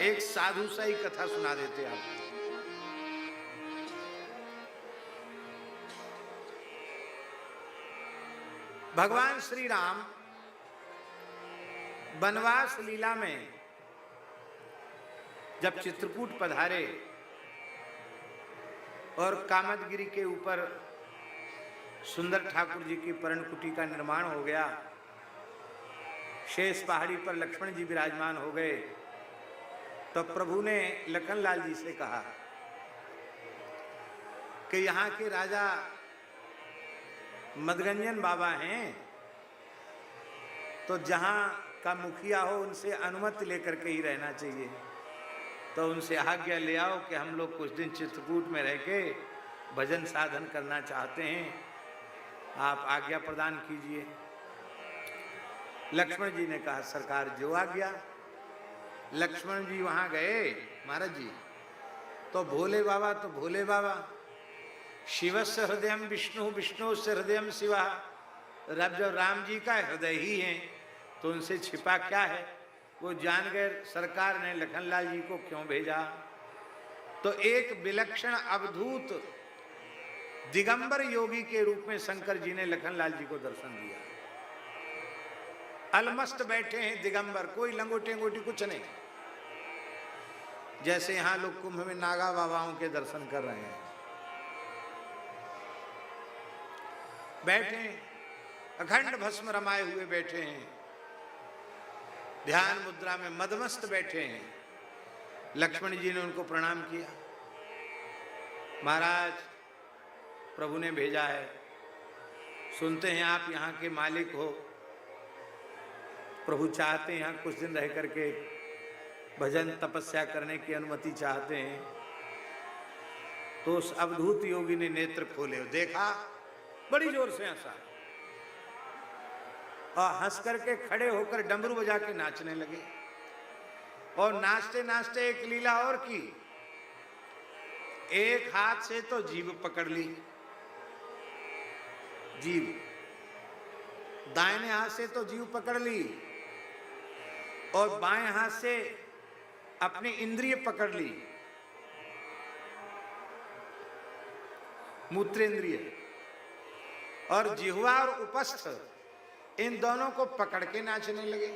एक साधु सा ही कथा सुना देते आप। भगवान श्री राम वनवास लीला में जब चित्रकूट पधारे और कामदगिरी के ऊपर सुंदर ठाकुर जी की पर्णकुटी का निर्माण हो गया, शेष पहाड़ी पर लक्ष्मण जी विराजमान हो गए, तो प्रभु ने लखनलाल जी से कहा कि यहाँ के राजा मदगंजन बाबा हैं, तो जहाँ का मुखिया हो उनसे अनुमति लेकर के ही रहना चाहिए। तो उनसे आज्ञा ले आओ कि हम लोग कुछ दिन चित्रकूट में रह के भजन साधन करना चाहते हैं, आप आज्ञा प्रदान कीजिए। लक्ष्मण जी ने कहा सरकार जो आज्ञा। लक्ष्मण जी वहां गए महाराज जी, तो भोले बाबा, शिवस्य हृदयम विष्णु, विष्णु से हृदयम शिवा। जब राम जी का हृदय ही है तो उनसे छिपा क्या है। वो जान गए सरकार ने लखनलाल जी को क्यों भेजा। तो एक विलक्षण अवधूत दिगंबर योगी के रूप में शंकर जी ने लखनलाल जी को दर्शन दिया। अलमस्त बैठे हैं दिगंबर, कोई लंगोटी अंगोटी कुछ नहीं, जैसे यहां लोग कुंभ में नागा बाबाओं के दर्शन कर रहे हैं। बैठे अखंड भस्म रमाए हुए बैठे हैं, ध्यान मुद्रा में मदमस्त बैठे हैं। लक्ष्मण जी ने उनको प्रणाम किया, महाराज प्रभु ने भेजा है, सुनते हैं आप यहाँ के मालिक हो, प्रभु चाहते हैं यहाँ कुछ दिन रह करके भजन तपस्या करने की अनुमति चाहते हैं। तो उस अवधूत योगी ने नेत्र खोले, देखा, बड़ी जोर से हंसा और हंस करके खड़े होकर डमरू बजा के नाचने लगे। और नाचते नाचते एक लीला और की, एक हाथ से तो जीभ पकड़ ली, जीभ, दाहिने हाथ से तो जीभ पकड़ ली और बाएं हाथ से अपनी इंद्रिय पकड़ ली, मूत्रेंद्रिय, और जिह्वा और उपस्थ इन दोनों को पकड़ के नाचने लगे।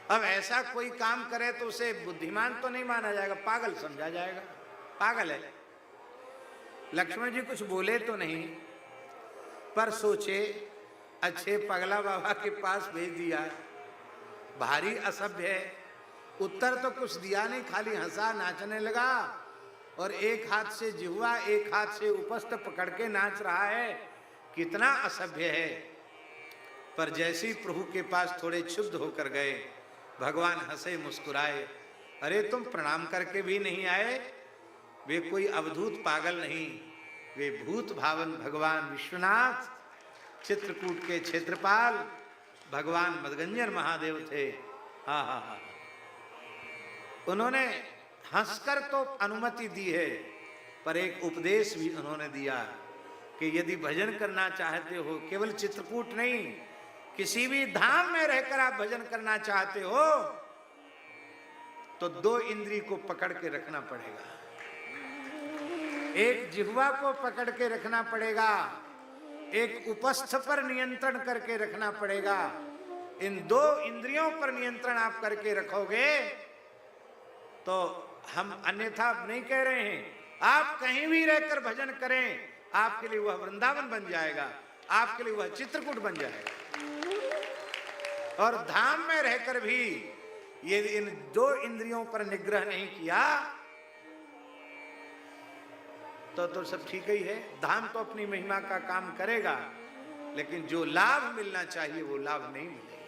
अब ऐसा कोई काम करे तो उसे बुद्धिमान तो नहीं माना जाएगा, पागल समझा जाएगा, पागल है। लक्ष्मण जी कुछ बोले तो नहीं, पर सोचे अच्छे पगला बाबा के पास भेज दिया, भारी असभ्य है। उत्तर तो कुछ दिया नहीं, खाली हंसा, नाचने लगा और एक हाथ से जिह्वा एक हाथ से उपस्थ पकड़ के नाच रहा है, कितना असभ्य है। पर जैसे ही प्रभु के पास थोड़े क्षुब्ध होकर गए, भगवान हंसे मुस्कुराए, अरे तुम प्रणाम करके भी नहीं आए। वे कोई अवधूत पागल नहीं, वे भूत भावन भगवान विश्वनाथ, चित्रकूट के क्षेत्रपाल भगवान मदगंजन महादेव थे। हा हा हा। उन्होंने हंसकर तो अनुमति दी है, पर एक उपदेश भी उन्होंने दिया कि यदि भजन करना चाहते हो, केवल चित्रकूट नहीं, किसी भी धाम में रहकर आप भजन करना चाहते हो, तो दो इंद्री को पकड़ के रखना पड़ेगा। एक जिह्वा को पकड़ के रखना पड़ेगा, एक उपस्थ पर नियंत्रण करके रखना पड़ेगा। इन दो इंद्रियों पर नियंत्रण आप करके रखोगे तो हम अन्यथा नहीं कह रहे हैं, आप कहीं भी रहकर भजन करें, आपके लिए वह वृंदावन बन जाएगा, आपके लिए वह चित्रकूट बन जाएगा। और धाम में रहकर भी यदि इन दो इंद्रियों पर निग्रह नहीं किया तो सब ठीक ही है। धाम तो अपनी महिमा का काम करेगा, लेकिन जो लाभ मिलना चाहिए वो लाभ नहीं मिलेगा।